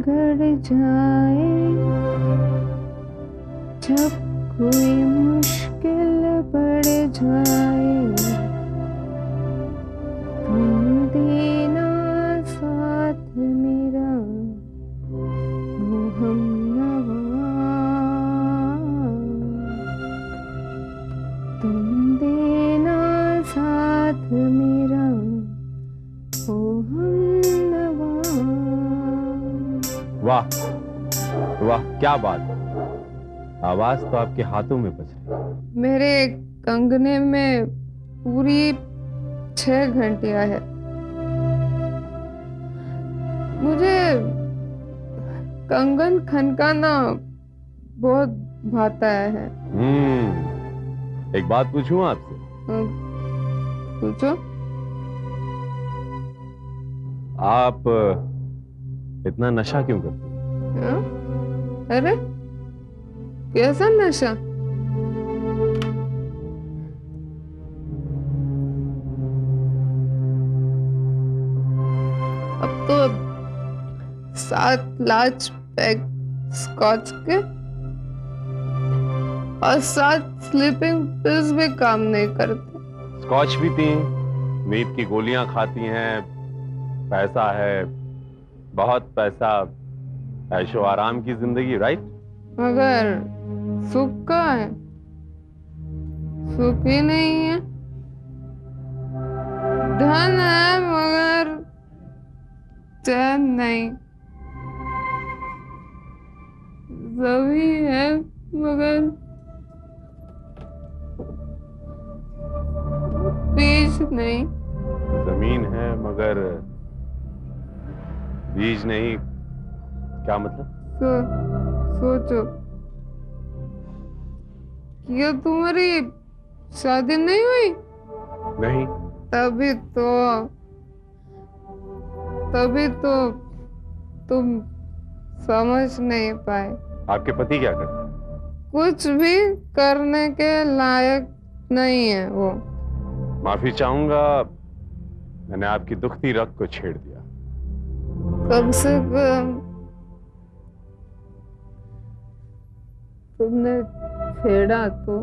बिगड़ जाए, जब कोई मुश्किल बढ़ जाए, तुम देना साथ मेरा, ओ हमनवा, तुम देना साथ मेरा, ओ हमनवा। वाह वाह, क्या बात है। आवाज तो आपके हाथों में बज रही। मेरे कंगने में पूरी 6 घंटियां है। मुझे कंगन खनकाना बहुत भाता है। एक बात पूछूं आपसे? पूछो। आप इतना नशा क्यों करती हैं? हाँ? अरे कैसा नशा? अब तो 7 लार्ज पैक स्कॉच के और 7 स्लीपिंग पिल्स भी काम नहीं करते। स्कॉच भी पी, नींद की गोलियां खाती हैं, पैसा है, बहुत पैसा, ऐशो आराम की जिंदगी, राइट? मगर सुख का है, सुख ही नहीं है। धन है मगर चैन नहीं, सभी है मगर बीज नहीं। जमीन है मगर बीज नहीं, क्या मतलब? सोचो, क्या तुम्हारी शादी नहीं हुई? नहीं। तभी तो तुम समझ नहीं पाए। आपके पति क्या करते हैं? कुछ भी करने के लायक नहीं है वो। माफी चाहूंगा, मैंने आपकी दुखती रग को छेड़ दिया। कम से कम तुमने छेड़ा तो।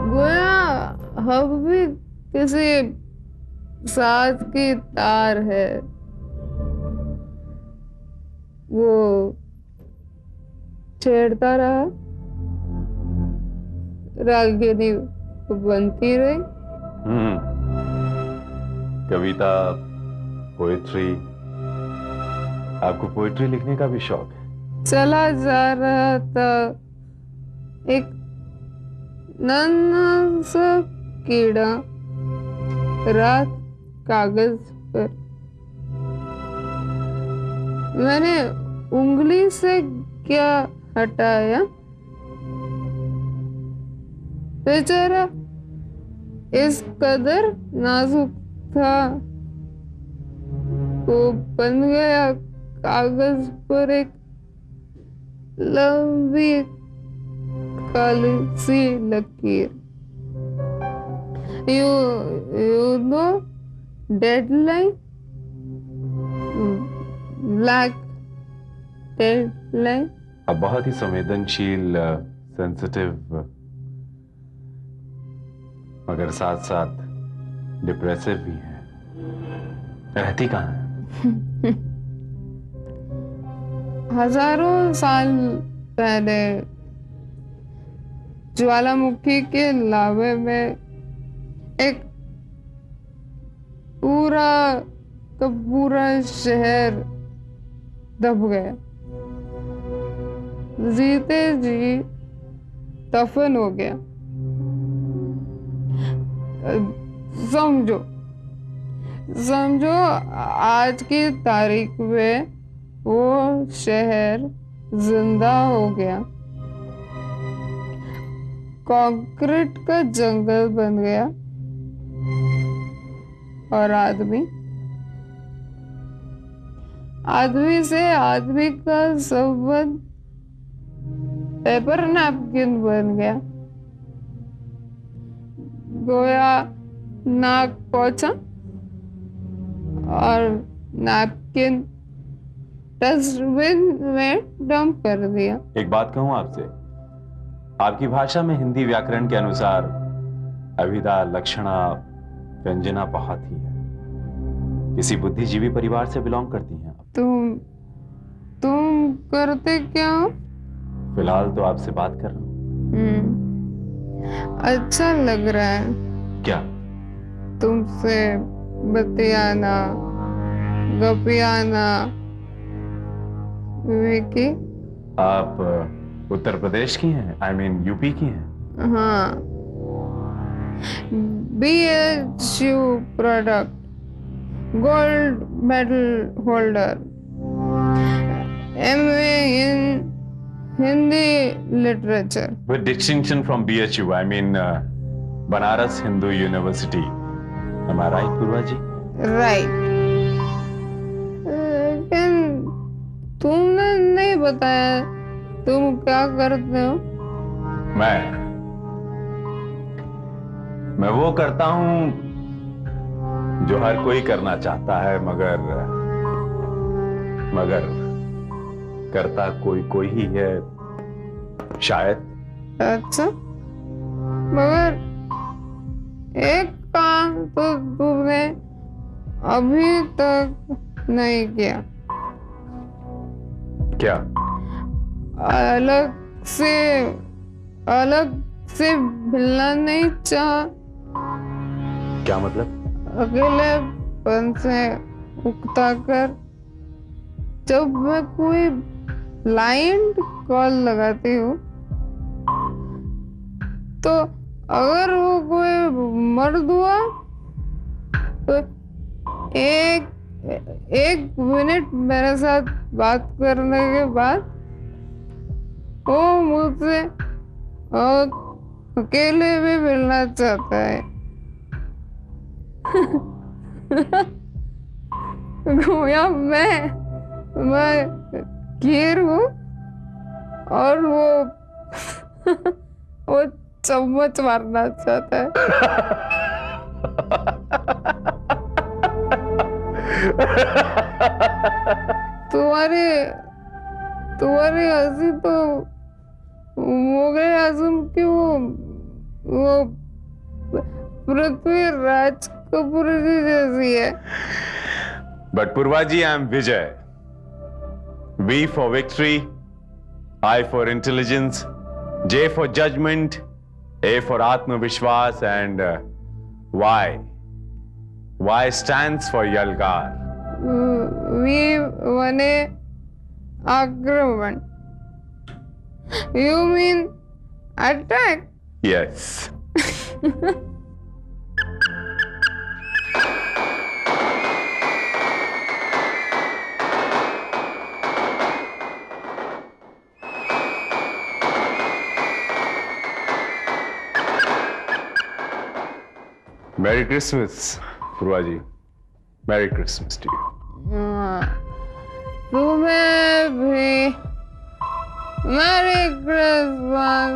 गोया हम भी किसी साथ की तार है, वो छेड़ता रहा, रागिनी बनती रही। कविता, पोएट्री, आपको पोएट्री लिखने का भी शौक है? चला जा रहा था एक नन्हा सा कीड़ा रात कागज पर, मैंने उंगली से क्या हटाया, बेचारा इस कदर नाजुक था, वो बन गया कागज पर एक लंबी काली सी लकीर। You know deadline, black deadline. आप बहुत ही संवेदनशील, सेंसिटिव, मगर साथ साथ डिप्रेसिव भी है। रहती कहाँ है? हजारों साल पहले ज्वालामुखी के लावे में एक पूरा का पूरा शहर दब गया, जीते जी दफन हो गया। समझो आज की तारीख में वो शहर जिंदा हो गया, कंक्रीट का जंगल बन गया, और आदमी से आदमी का संबंध पेपर नैपकिन बन गया। गोया नाक पहुंचा और नैपकिन डस्टबिन में डंप कर दिया। एक बात कहूं आपसे, आपकी भाषा में हिंदी व्याकरण के अनुसार अभिधा, लक्षणा, व्यंजना बहुत ही है। किसी बुद्धिजीवी परिवार से बिलोंग करती हैं आप? तुम करते क्या हो? फिलहाल तो आपसे बात कर रहा हूं। अच्छा लग रहा है क्या? तुमसे बतियाना, गपियाना। विकी, आप उत्तर प्रदेश की हैं? I mean यूपी की हैं? हाँ, BHU product, gold medal holder, MA in Hindi literature. With distinction from BHU, I mean Banaras Hindu University. Am I right, Purva ji? Right. लेकिन तुमने नहीं बताया तुम क्या करते हो। मैं वो करता हूं जो हर कोई करना चाहता है, मगर करता कोई ही है शायद। अच्छा, मगर एक काम तो तुमने अभी तक नहीं किया। क्या? अलग से मिलना नहीं चाहा। क्या मतलब? अकेलेपन से उकता कर जब मैं कोई ब्लाइंड कॉल लगाती हूँ तो अगर वो कोई मर्द हुआ तो एक मिनट मेरे साथ बात करने के बाद वो मुझसे अकेले भी मिलना चाहता है। गोया मैं खीर हूँ और वो चम्मच मारना चाहता है। तुम्हारी हंसी तो मुगले आजम की वो पृथ्वीराज कपूर जी जैसी है। But Purva ji, I am Vijay. V for victory, I for intelligence, J for judgment, A for Atmavishwas, and Y. Y stands for Yalgar. V वने आक्रमण। You mean attack? Yes. Merry Christmas, Purva ji. Merry Christmas to you. तुम्हें भी Merry Christmas.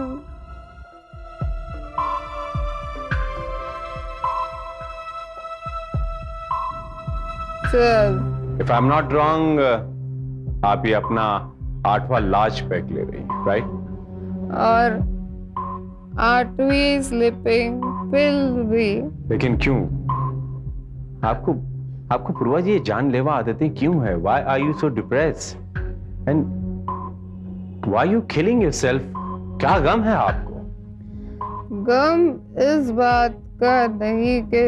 If I'm not wrong, आप ये अपना 8वां large pack ले रही हैं, right? और 8वीं स्लीपिंग पिल भी। लेकिन क्यों? आपको पूर्वा जी ये जानलेवा आदतें क्यों है? Why are you so depressed? And why are you killing yourself? क्या गम है आपको? गम इस बात का नहीं कि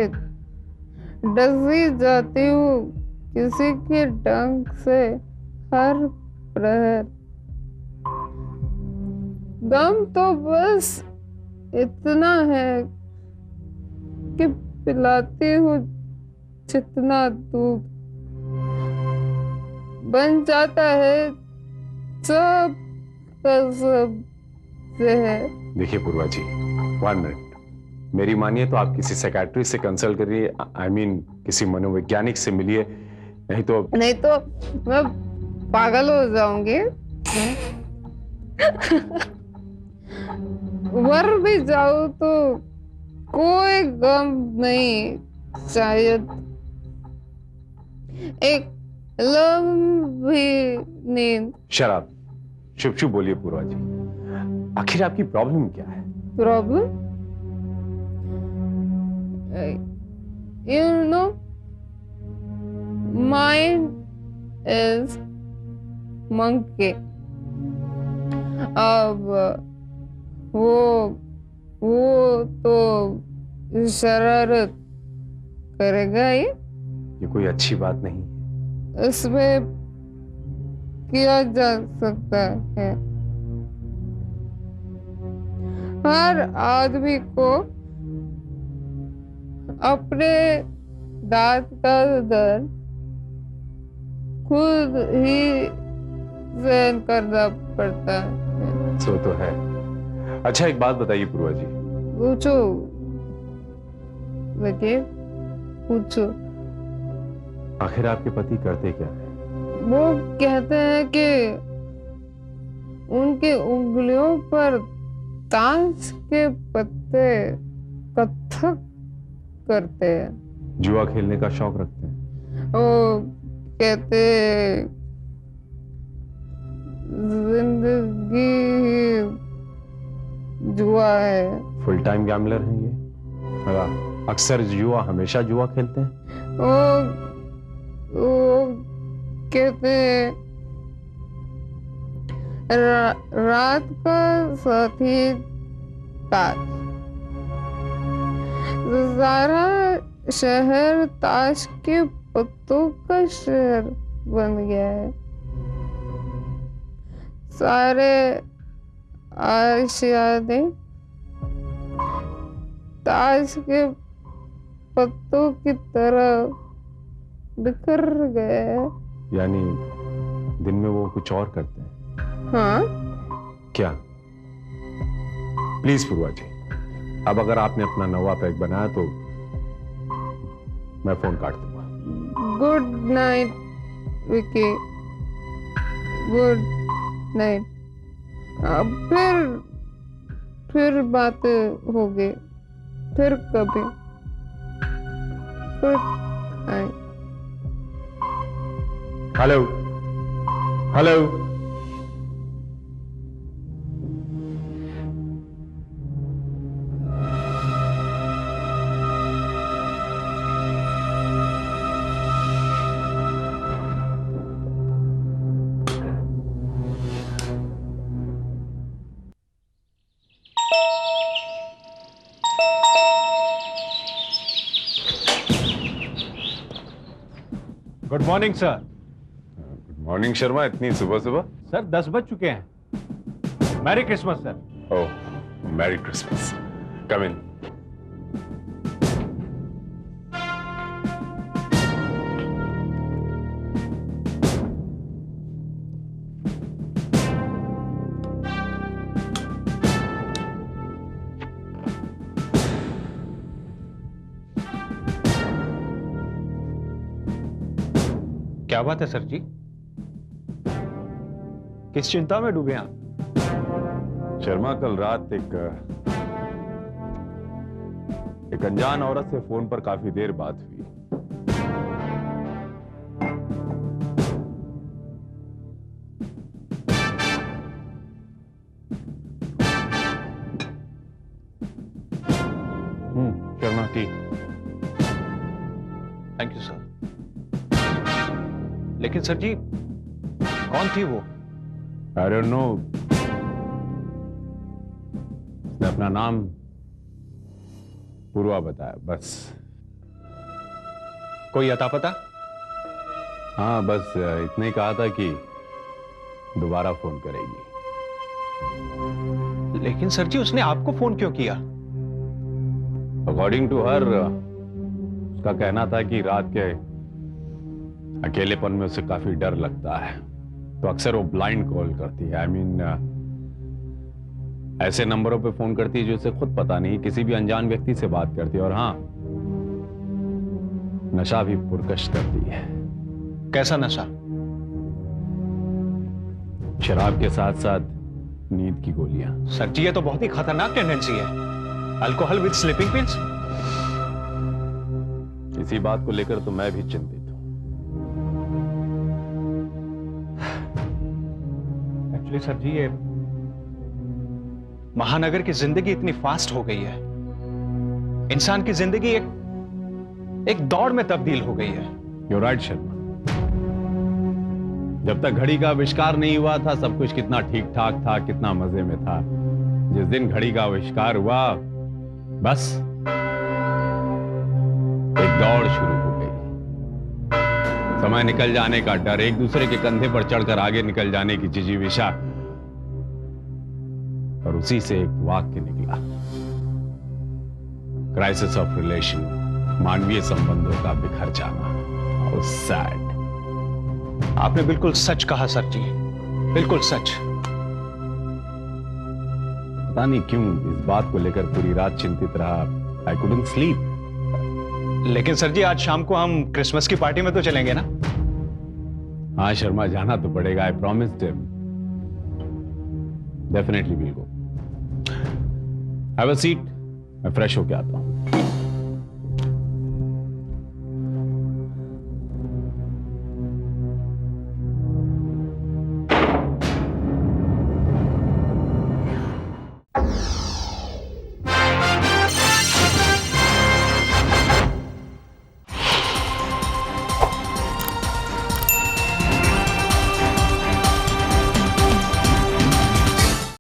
डसी जाती हूँ किसी के डंक से हर प्रहर। गम तो बस इतना है कि पिलाती हूँ जितना दूध बन जाता है सब का सब जहर। देखिए पूर्वा जी, 1 मिनट। मेरी मानिए तो आप किसी साइकियाट्रिस्ट से कंसल्ट करिए। I mean किसी मनोवैज्ञानिक से मिलिए, नहीं तो मैं पागल हो जाऊंगी। मर भी जाऊं तो कोई गम नहीं। शायद लंबी नींद। शराब। शुभ शुभ बोलिए पूर्वा जी, आखिर आपकी प्रॉब्लम क्या है? Problem, you know, mine is monkey. अब वो तो शरारत करेगा ही। ये कोई अच्छी बात नहीं है। इसमें किया जा सकता है। हर आदमी को अपने दांत का दर्द खुद ही सहन करना पड़ता है। सो तो है। अच्छा एक बात बताइए पूर्वा जी। पूछो बेटे, पूछो। आखिर आपके पति करते क्या है? वो कहते हैं कि उनकी उंगलियों पर ताश के पत्ते कथक करते हैं। जुआ खेलने का शौक रखते हैं? वो कहते जिंदगी ही जुआ है। फुल टाइम गैम्बलर हैं ये? अक्सर जुआ, हमेशा जुआ खेलते हैं? वो कहते रात का साथी ताश। सारा शहर ताश के पत्तों का शहर बन गया है। सारे आशियाने ताश के पत्तों की तरह बिखर गए हैं। यानी दिन में वो कुछ और करते हैं? हाँ। क्या? प्लीज पूर्वा जी, अब अगर आपने अपना नवा पैक बनाया तो मैं फोन काट दूंगा। Good night Vicky, good night. अब फिर बातें होगी, फिर कभी। Good night. Hello hello. Good morning sir. Good morning Sharma, इतनी सुबह सुबह? सर 10 बज चुके हैं। Merry Christmas sir. Oh, merry Christmas. Come in. क्या बात है सर जी, किस चिंता में डूबे आप? शर्मा, कल रात एक अनजान औरत से फोन पर काफी देर बात हुई। Sharma T. Thank you sir. लेकिन सर जी, कौन थी वो? I don't know. उसने अपना नाम पूर्वा बताया, बस। कोई अता पता? हाँ, बस इतना ही कहा था कि दोबारा फोन करेगी। लेकिन सर जी, उसने आपको फोन क्यों किया? अकॉर्डिंग टू हर, उसका कहना था कि रात के अकेलेपन में उसे काफी डर लगता है, तो अक्सर वो ब्लाइंड कॉल करती है। आई मीन, ऐसे नंबरों पे फोन करती है जो उसे खुद पता नहीं, किसी भी अनजान व्यक्ति से बात करती है। और हाँ, नशा भी पुरकश करती है। कैसा नशा? शराब के साथ साथ नींद की गोलियां। सर जी, ये तो बहुत ही खतरनाक टेंडेंसी है। Alcohol with sleeping pills. इसी बात को लेकर तो मैं भी चिंतित हूं। एक्चुअली सर जी, ये महानगर की जिंदगी इतनी फास्ट हो गई है, इंसान की जिंदगी एक दौड़ में तब्दील हो गई है। You're right, Sharma. जब तक घड़ी का आविष्कार नहीं हुआ था सब कुछ कितना ठीक ठाक था, कितना मजे में था। जिस दिन घड़ी का आविष्कार हुआ बस एक दौड़ शुरू हो गई। समय निकल जाने का डर, एक दूसरे के कंधे पर चढ़कर आगे निकल जाने की जिजीविषा, और उसी से एक वाक्य निकला, क्राइसिस ऑफ रिलेशन, मानवीय संबंधों का बिखर जाना। How sad। आपने बिल्कुल सच कहा सर जी, बिल्कुल सच। पता नहीं क्यों इस बात को लेकर पूरी रात चिंतित रहा। I couldn't sleep। लेकिन सर जी, आज शाम को हम क्रिसमस की पार्टी में तो चलेंगे ना? हाँ शर्मा, जाना तो पड़ेगा। I promised him। Definitely we'll go। Have a seat। मैं फ्रेश होके आता हूं।